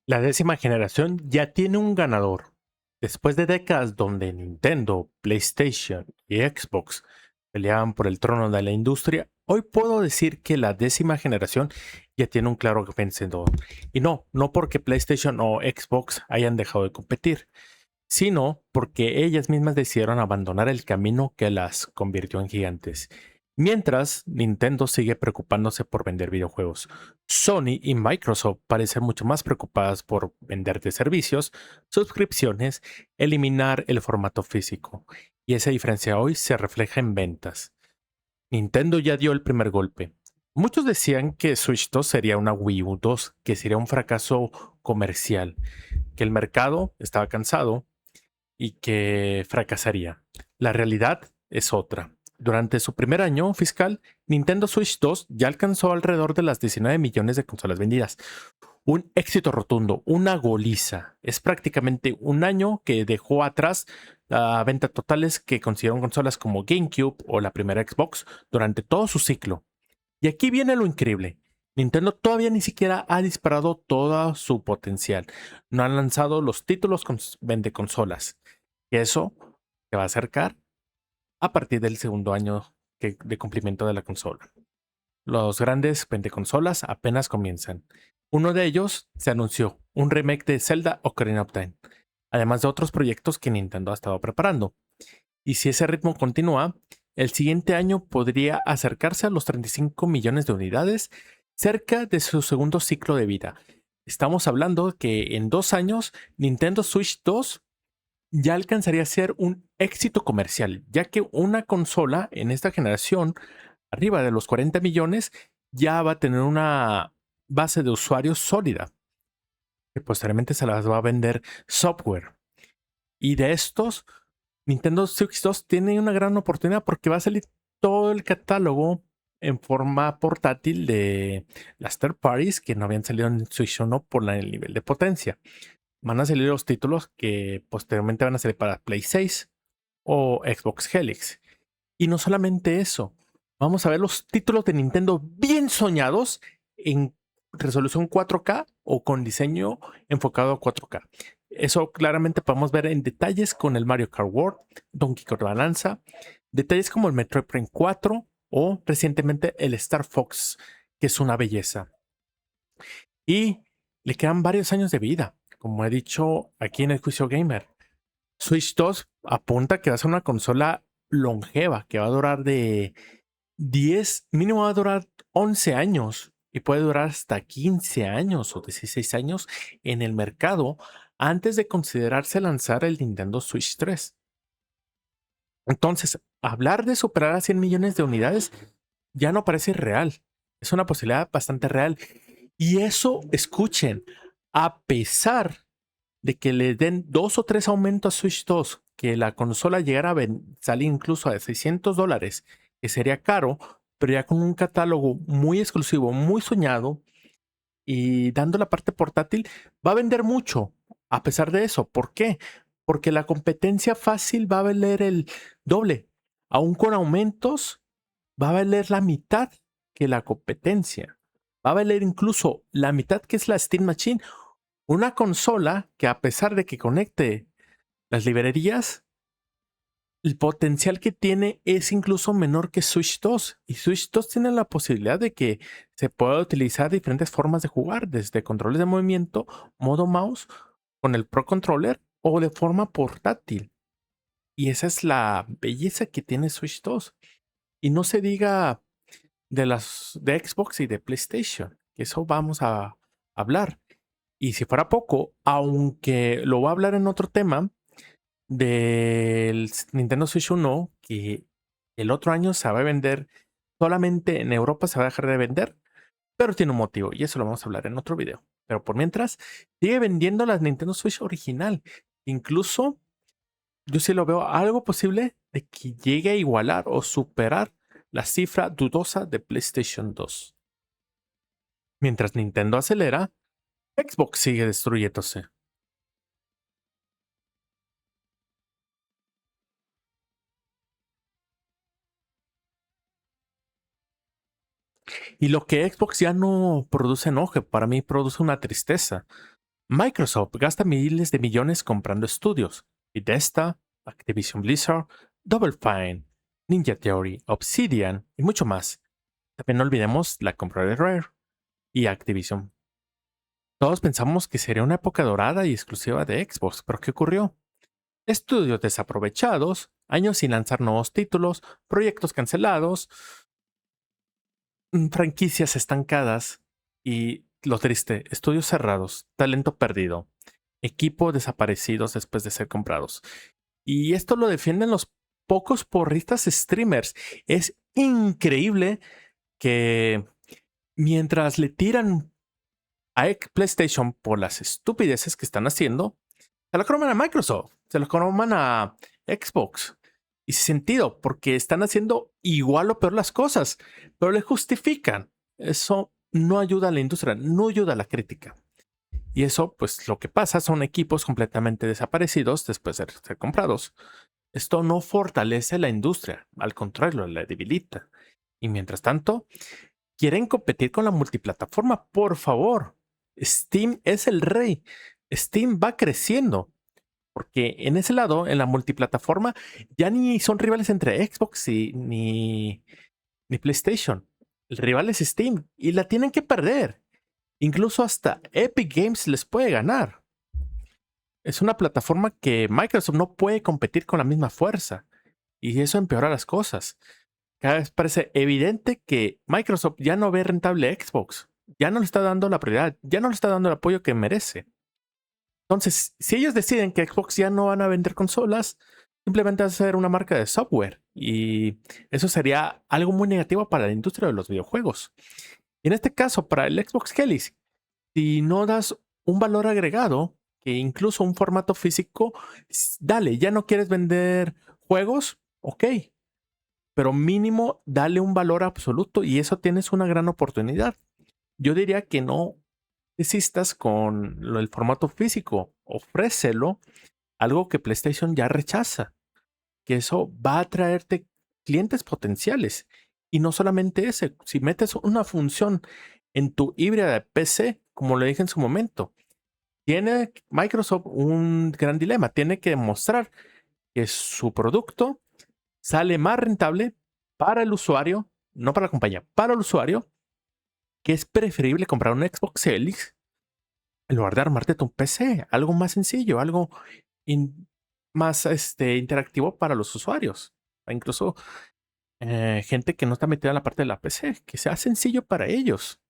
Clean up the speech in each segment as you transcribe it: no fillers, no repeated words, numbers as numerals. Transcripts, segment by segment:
La 10ª generación ya tiene un ganador. Después de décadas donde Nintendo, PlayStation y Xbox peleaban por el trono de la industria, hoy puedo decir que la 10ª generación ya tiene un claro vencedor. Y no porque PlayStation o Xbox hayan dejado de competir, sino porque ellas mismas decidieron abandonar el camino que las convirtió en gigantes. Mientras, Nintendo sigue preocupándose por vender videojuegos. Sony y Microsoft parecen mucho más preocupadas por venderte servicios, suscripciones, eliminar el formato físico. Y esa diferencia hoy se refleja en ventas. Nintendo ya dio el primer golpe. Muchos decían que Switch 2 sería una Wii U 2, que sería un fracaso comercial, que el mercado estaba cansado y que fracasaría. La realidad es otra. Durante su primer año fiscal, Nintendo Switch 2 ya alcanzó alrededor de las 19 millones de consolas vendidas. Un éxito rotundo, una goliza. Es prácticamente un año que dejó atrás la venta totales que consiguieron consolas como GameCube o la primera Xbox durante todo su ciclo. Y aquí viene lo increíble. Nintendo todavía ni siquiera ha disparado todo su potencial. No han lanzado los títulos vende consolas. Y eso se va a acercar a partir del segundo año de cumplimiento de la consola. Los grandes consolas apenas comienzan. Uno de ellos se anunció, un remake de Zelda Ocarina of Time, además de otros proyectos que Nintendo ha estado preparando. Y si ese ritmo continúa, el siguiente año podría acercarse a los 35 millones de unidades, cerca de su segundo ciclo de vida. Estamos hablando que en 2 años Nintendo Switch 2 ya alcanzaría a ser un éxito comercial, ya que una consola en esta generación, arriba de los 40 millones, ya va a tener una base de usuarios sólida, que posteriormente se las va a vender software. Y de estos, Nintendo Switch 2 tiene una gran oportunidad porque va a salir todo el catálogo en forma portátil de las third parties que no habían salido en Switch 1 por el nivel de potencia. Van a salir los títulos que posteriormente van a salir para Play 6 o Xbox Helix. Y no solamente eso, vamos a ver los títulos de Nintendo bien soñados en resolución 4K o con diseño enfocado a 4K. Eso claramente podemos ver en detalles con el Mario Kart World, Donkey Kong Balanza, detalles como el Metroid Prime 4 o recientemente el Star Fox, que es una belleza. Y le quedan varios años de vida, como he dicho aquí en el Juicio Gamer. Switch 2 apunta que va a ser una consola longeva, que va a durar de 10, mínimo va a durar 11 años y puede durar hasta 15 años o 16 años en el mercado antes de considerarse lanzar el Nintendo Switch 3. Entonces, hablar de superar a 100 millones de unidades ya no parece real. Es una posibilidad bastante real. Y eso, escuchen, a pesar de que le den 2 o 3 aumentos a Switch 2, que la consola llegara a salir incluso a $600, que sería caro, pero ya con un catálogo muy exclusivo, muy soñado y dando la parte portátil, va a vender mucho a pesar de eso. ¿Por qué? Porque la competencia fácil va a valer el doble. Aún con aumentos, va a valer la mitad que la competencia. Va a valer incluso la mitad que es la Steam Machine. Una consola que a pesar de que conecte las librerías, el potencial que tiene es incluso menor que Switch 2. Y Switch 2 tiene la posibilidad de que se pueda utilizar diferentes formas de jugar, desde controles de movimiento, modo mouse, con el Pro Controller o de forma portátil. Y esa es la belleza que tiene Switch 2. Y no se diga de las de Xbox y de PlayStation, que eso vamos a hablar. Y si fuera poco, aunque lo voy a hablar en otro tema del Nintendo Switch 1, que el otro año se va a vender, solamente en Europa se va a dejar de vender, pero tiene un motivo y eso lo vamos a hablar en otro video. Pero por mientras, sigue vendiendo la Nintendo Switch original. Incluso yo sí lo veo algo posible de que llegue a igualar o superar la cifra dudosa de PlayStation 2. Mientras Nintendo acelera, Xbox sigue destruyéndose. Y lo que Xbox ya no produce enojo, para mí produce una tristeza. Microsoft gasta miles de millones comprando estudios. Bethesda, Activision Blizzard, Double Fine, Ninja Theory, Obsidian y mucho más. También no olvidemos la compra de Rare y Activision. Todos pensamos que sería una época dorada y exclusiva de Xbox, pero ¿qué ocurrió? Estudios desaprovechados, años sin lanzar nuevos títulos, proyectos cancelados, franquicias estancadas y, lo triste, estudios cerrados, talento perdido, equipo desaparecidos después de ser comprados. Y esto lo defienden los pocos porristas streamers. Es increíble que mientras le tiran a PlayStation por las estupideces que están haciendo, se lo croman a Microsoft, se lo croman a Xbox. Y sin sentido, porque están haciendo igual o peor las cosas, pero le justifican. Eso no ayuda a la industria, no ayuda a la crítica. Y eso, pues lo que pasa son equipos completamente desaparecidos después de ser comprados. Esto no fortalece la industria, al contrario, la debilita. Y mientras tanto, quieren competir con la multiplataforma, por favor. Steam es el rey. Steam va creciendo. Porque en ese lado, en la multiplataforma, ya ni son rivales entre Xbox ni PlayStation. El rival es Steam y la tienen que perder. Incluso hasta Epic Games les puede ganar. Es una plataforma que Microsoft no puede competir con la misma fuerza. Y eso empeora las cosas. Cada vez parece evidente que Microsoft ya no ve rentable Xbox. Ya no le está dando la prioridad. Ya no le está dando el apoyo que merece. Entonces, si ellos deciden que Xbox ya no van a vender consolas, simplemente va a ser una marca de software. Y eso sería algo muy negativo para la industria de los videojuegos. Y en este caso, para el Xbox Helix, si no das un valor agregado, que incluso un formato físico, dale, ya no quieres vender juegos, ok, pero mínimo dale un valor absoluto y eso tienes una gran oportunidad. Yo diría que no desistas con el formato físico, ofrécelo, algo que PlayStation ya rechaza, que eso va a traerte clientes potenciales. Y no solamente ese, si metes una función en tu híbrida de PC, como le dije en su momento, tiene Microsoft un gran dilema. Tiene que demostrar que su producto sale más rentable para el usuario, no para la compañía, para el usuario, que es preferible comprar un Xbox Series en lugar de armarte tu PC, algo más sencillo, algo más interactivo para los usuarios. Incluso gente que no está metida en la parte de la PC, que sea sencillo para ellos.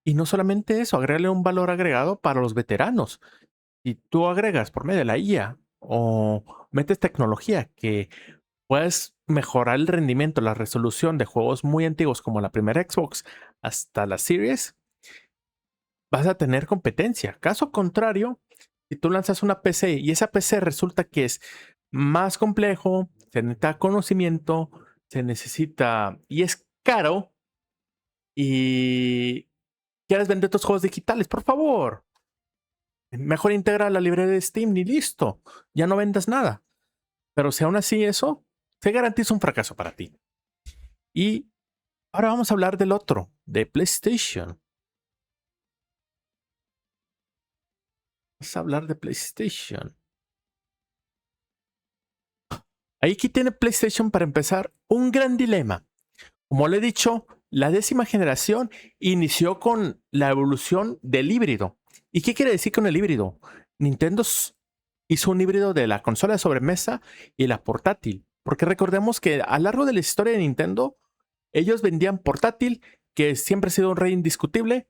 Y no solamente eso, agregarle un valor agregado para los veteranos. Si tú agregas por medio de la IA o metes tecnología que puedes mejorar el rendimiento, la resolución de juegos muy antiguos como la primera Xbox hasta la Series, vas a tener competencia. Caso contrario, si tú lanzas una PC y esa PC resulta que es más complejo, se necesita conocimiento, se necesita y es caro y quieres vender tus juegos digitales, por favor, mejor integra la librería de Steam y listo, ya no vendas nada. Pero si aún así eso, se garantiza un fracaso para ti. Y ahora vamos a hablar del otro, de PlayStation. Vamos a hablar de PlayStation. Aquí tiene PlayStation para empezar un gran dilema. Como le he dicho, la 10ª generación inició con la evolución del híbrido. ¿Y qué quiere decir con el híbrido? Nintendo hizo un híbrido de la consola de sobremesa y la portátil. Porque recordemos que a lo largo de la historia de Nintendo, ellos vendían portátil, que siempre ha sido un rey indiscutible,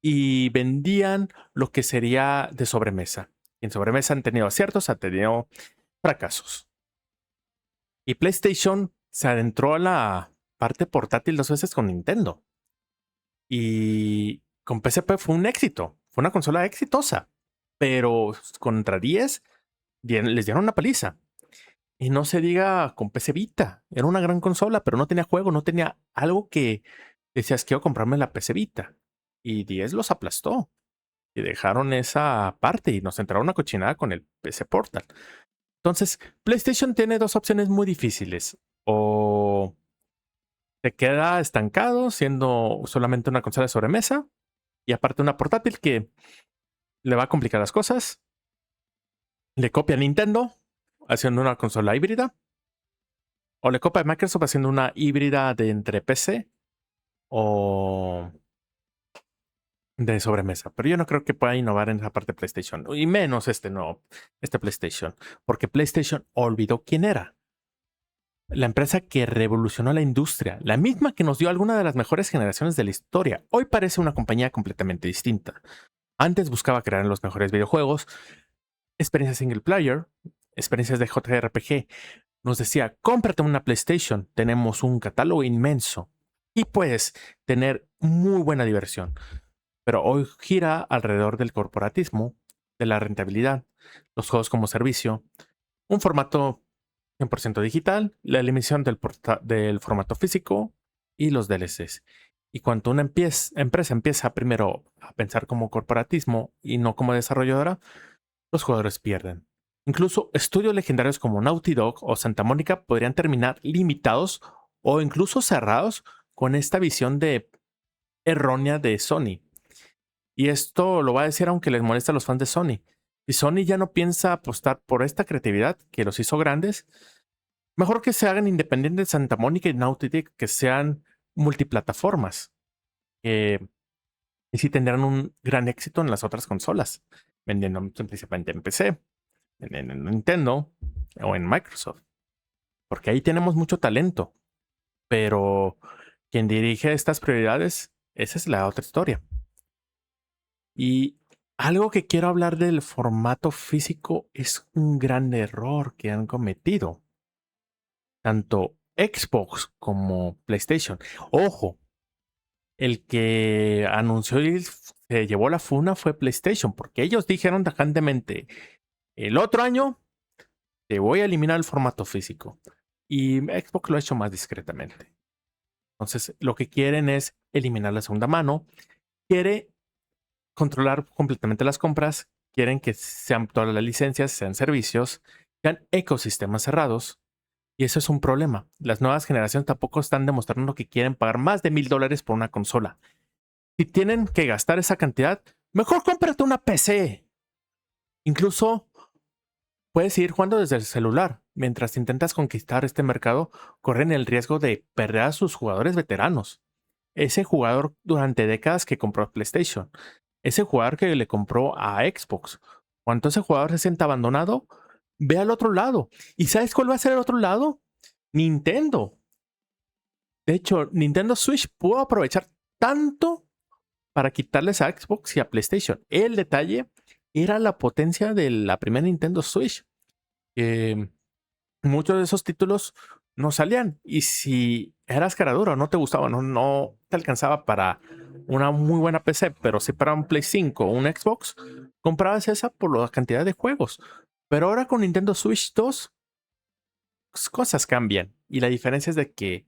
y vendían lo que sería de sobremesa. Y en sobremesa han tenido aciertos, han tenido fracasos. Y PlayStation se adentró a la parte portátil 2 veces con Nintendo. Y con PSP fue un éxito. Fue una consola exitosa. Pero contra 10 les dieron una paliza. Y no se diga con PC Vita. Era una gran consola, pero no tenía juego, no tenía algo que decías, quiero comprarme la PC Vita. Y 10 los aplastó. Y dejaron esa parte y nos entraron una cochinada con el PC Portal. Entonces, PlayStation tiene dos opciones muy difíciles. O se queda estancado siendo solamente una consola de sobremesa y aparte una portátil que le va a complicar las cosas. Le copia a Nintendo haciendo una consola híbrida. O le copia a Microsoft haciendo una híbrida de entre PC o de sobremesa. Pero yo no creo que pueda innovar en esa parte de PlayStation. Y menos este PlayStation. Porque PlayStation olvidó quién era. La empresa que revolucionó la industria. La misma que nos dio alguna de las mejores generaciones de la historia. Hoy parece una compañía completamente distinta. Antes buscaba crear los mejores videojuegos, experiencias single player, experiencias de JRPG. Nos decía, cómprate una PlayStation. Tenemos un catálogo inmenso. Y puedes tener muy buena diversión. Pero hoy gira alrededor del corporatismo, de la rentabilidad, los juegos como servicio, un formato 100% digital, la eliminación del formato físico y los DLCs. Y cuando una empresa empieza primero a pensar como corporatismo y no como desarrolladora, los jugadores pierden. Incluso estudios legendarios como Naughty Dog o Santa Mónica podrían terminar limitados o incluso cerrados con esta visión errónea de Sony. Y esto lo va a decir aunque les moleste a los fans de Sony. Si Sony ya no piensa apostar por esta creatividad que los hizo grandes, mejor que se hagan independientes Santa Mónica y Naughty Dog, que sean multiplataformas. Y sí tendrán un gran éxito en las otras consolas, vendiendo principalmente en PC, en Nintendo o en Microsoft. Porque ahí tenemos mucho talento. Pero quien dirige estas prioridades, esa es la otra historia. Y algo que quiero hablar del formato físico es un gran error que han cometido tanto Xbox como PlayStation. Ojo, el que anunció y se llevó la funa fue PlayStation, porque ellos dijeron tajantemente, el otro año te voy a eliminar el formato físico. Y Xbox lo ha hecho más discretamente. Entonces, lo que quieren es eliminar la segunda mano. Quiere controlar completamente las compras, quieren que sean todas las licencias, sean servicios, sean ecosistemas cerrados. Y eso es un problema. Las nuevas generaciones tampoco están demostrando que quieren pagar más de $1,000 por una consola. Si tienen que gastar esa cantidad, mejor cómprate una PC. Incluso puedes ir jugando desde el celular. Mientras intentas conquistar este mercado, corren el riesgo de perder a sus jugadores veteranos. Ese jugador durante décadas que compró PlayStation. Ese jugador que le compró a Xbox. Cuando ese jugador se sienta abandonado, ve al otro lado. ¿Y sabes cuál va a ser el otro lado? Nintendo. De hecho, Nintendo Switch pudo aprovechar tanto para quitarles a Xbox y a PlayStation. El detalle era la potencia de la primera Nintendo Switch. Muchos de esos títulos no salían. Y si eras cara dura o no te gustaba, no te alcanzaba para una muy buena PC, pero sí para un Play 5 o un Xbox, comprabas esa por la cantidad de juegos. Pero ahora con Nintendo Switch 2, cosas cambian. Y la diferencia es de que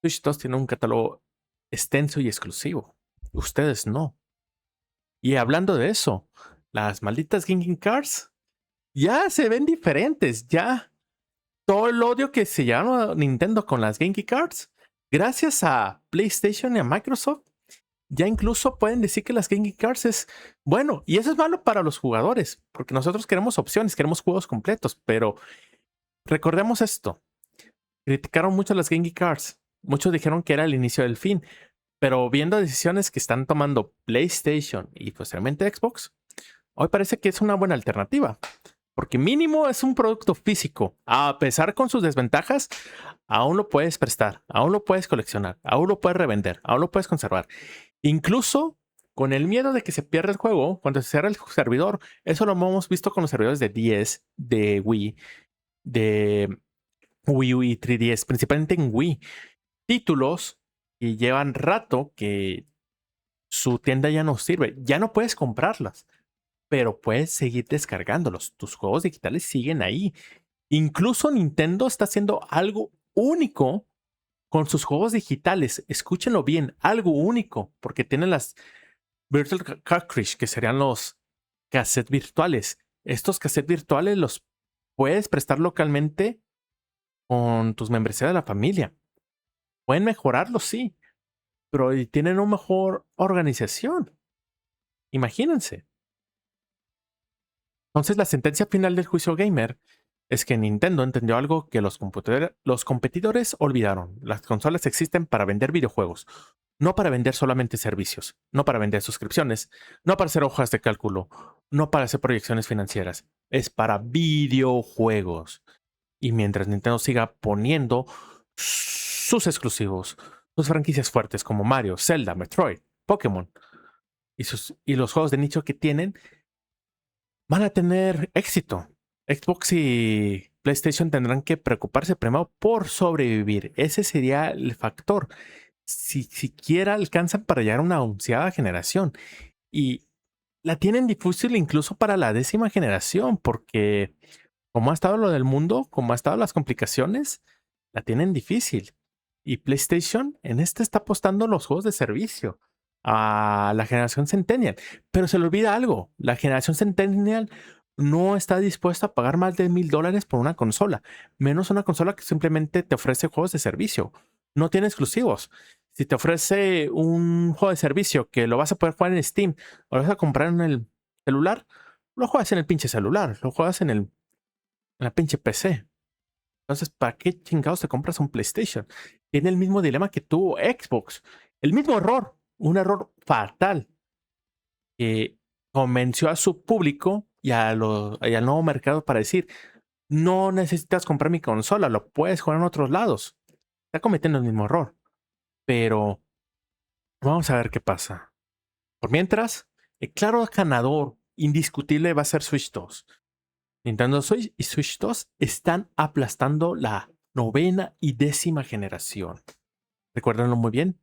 Switch 2 tiene un catálogo extenso y exclusivo. Ustedes no. Y hablando de eso, las malditas Game Cars ya se ven diferentes. Ya todo el odio que se llevaron a Nintendo con las Game Cards, gracias a PlayStation y a Microsoft, ya incluso pueden decir que las Game Cards es bueno. Y eso es malo para los jugadores, porque nosotros queremos opciones, queremos juegos completos. Pero recordemos esto: criticaron mucho las Game Cards. Muchos dijeron que era el inicio del fin. Pero viendo decisiones que están tomando PlayStation y posteriormente Xbox, hoy parece que es una buena alternativa. Porque mínimo es un producto físico. A pesar con sus desventajas, aún lo puedes prestar, aún lo puedes coleccionar, aún lo puedes revender, aún lo puedes conservar. Incluso con el miedo de que se pierda el juego, cuando se cierra el servidor, eso lo hemos visto con los servidores de 10, de Wii, de Wii U y 3DS, principalmente en Wii. Títulos que llevan rato que su tienda ya no sirve, ya no puedes comprarlas, pero puedes seguir descargándolos. Tus juegos digitales siguen ahí. Incluso Nintendo está haciendo algo único con sus juegos digitales. Escúchenlo bien, algo único, porque tienen las Virtual Cartridge, que serían los cassettes virtuales. Estos cassettes virtuales los puedes prestar localmente con tus membresías de la familia. Pueden mejorarlos, sí, pero tienen una mejor organización. Imagínense. Entonces, la sentencia final del juicio gamer es que Nintendo entendió algo que los competidores olvidaron. Las consolas existen para vender videojuegos, no para vender solamente servicios, no para vender suscripciones, no para hacer hojas de cálculo, no para hacer proyecciones financieras. Es para videojuegos. Y mientras Nintendo siga poniendo sus exclusivos, sus franquicias fuertes como Mario, Zelda, Metroid, Pokémon y los juegos de nicho que tienen, van a tener éxito. Xbox y PlayStation tendrán que preocuparse primero por sobrevivir. Ese sería el factor. Si siquiera alcanzan para llegar a una onceava generación. Y la tienen difícil incluso para la 10ª generación, porque como ha estado lo del mundo, como ha estado las complicaciones, la tienen difícil. Y PlayStation en este está apostando los juegos de servicio a la generación Centennial. Pero se le olvida algo. La generación Centennial no está dispuesta a pagar más de $1000 por una consola. Menos una consola que simplemente te ofrece juegos de servicio. No tiene exclusivos. Si te ofrece un juego de servicio que lo vas a poder jugar en Steam o lo vas a comprar en el celular, lo juegas en el pinche celular. Lo juegas en la pinche PC. Entonces, ¿para qué chingados te compras un PlayStation? Tiene el mismo dilema que tuvo Xbox. El mismo error. Un error fatal. Que convenció a su público y al nuevo mercado para decir, no necesitas comprar mi consola, lo puedes jugar en otros lados. Está cometiendo el mismo error. Pero vamos a ver qué pasa. Por mientras, el claro ganador indiscutible va a ser Switch 2. Nintendo Switch y Switch 2 están aplastando la 9ª y 10ª generación. Recuérdenlo muy bien.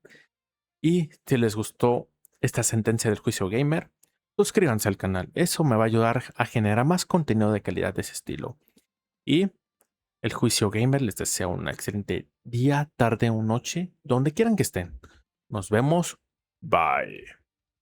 Y si les gustó esta sentencia del juicio gamer, suscríbanse al canal. Eso me va a ayudar a generar más contenido de calidad de ese estilo. Y el juicio gamer les desea un excelente día, tarde o noche, donde quieran que estén. Nos vemos. Bye.